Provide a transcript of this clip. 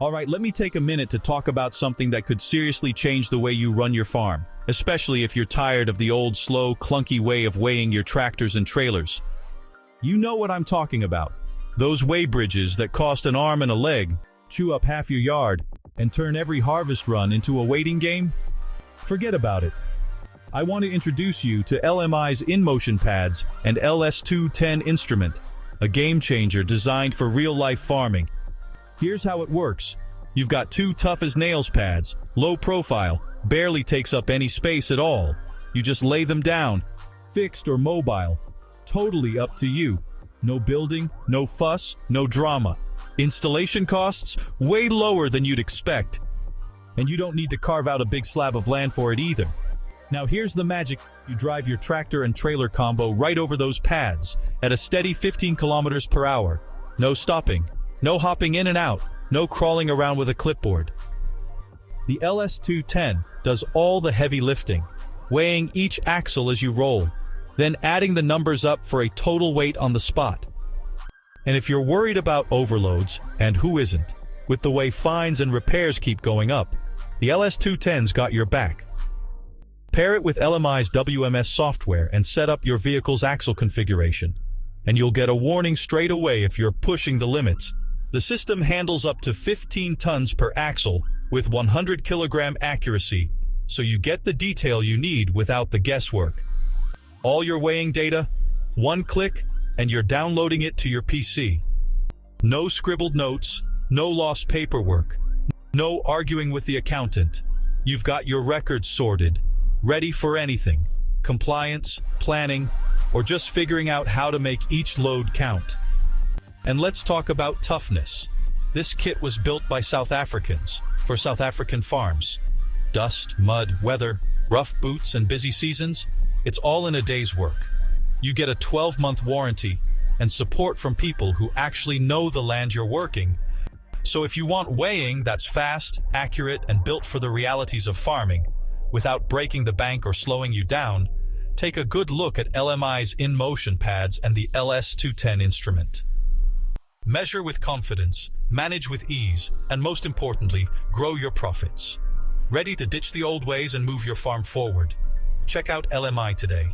Alright, let me take a minute to talk about something that could seriously change the way you run your farm, especially if you're tired of the old, slow, clunky way of weighing your tractors and trailers. You know what I'm talking about. Those weigh bridges that cost an arm and a leg, chew up half your yard, and turn every harvest run into a waiting game? Forget about it. I want to introduce you to LMI's InMotion pads and LS210 instrument, a game changer designed for real-life farming. Here's how it works. You've got two tough-as-nails pads, low profile, barely takes up any space at all. You just lay them down, fixed or mobile. Totally up to you. No building, no fuss, no drama. Installation costs way lower than you'd expect. And you don't need to carve out a big slab of land for it either. Now here's the magic. You drive your tractor and trailer combo right over those pads at a steady 15 kilometers per hour. No stopping. No hopping in and out, no crawling around with a clipboard. The LS210 does all the heavy lifting, weighing each axle as you roll, then adding the numbers up for a total weight on the spot. And if you're worried about overloads, and who isn't, with the way fines and repairs keep going up, the LS210's got your back. Pair it with LMI's WMS software and set up your vehicle's axle configuration, and you'll get a warning straight away if you're pushing the limits. The system handles up to 15 tons per axle with 100 kilogram accuracy, so you get the detail you need without the guesswork. All your weighing data, one click, and you're downloading it to your PC. No scribbled notes, no lost paperwork, no arguing with the accountant. You've got your records sorted, ready for anything, compliance, planning, or just figuring out how to make each load count. And let's talk about toughness. This kit was built by South Africans, for South African farms. Dust, mud, weather, rough boots, and busy seasons, it's all in a day's work. You get a 12-month warranty and support from people who actually know the land you're working. So if you want weighing that's fast, accurate, and built for the realities of farming, without breaking the bank or slowing you down, take a good look at LMI's InMotion pads and the LS210 instrument. Measure with confidence, manage with ease, and most importantly, grow your profits. Ready to ditch the old ways and move your farm forward? Check out LMI today.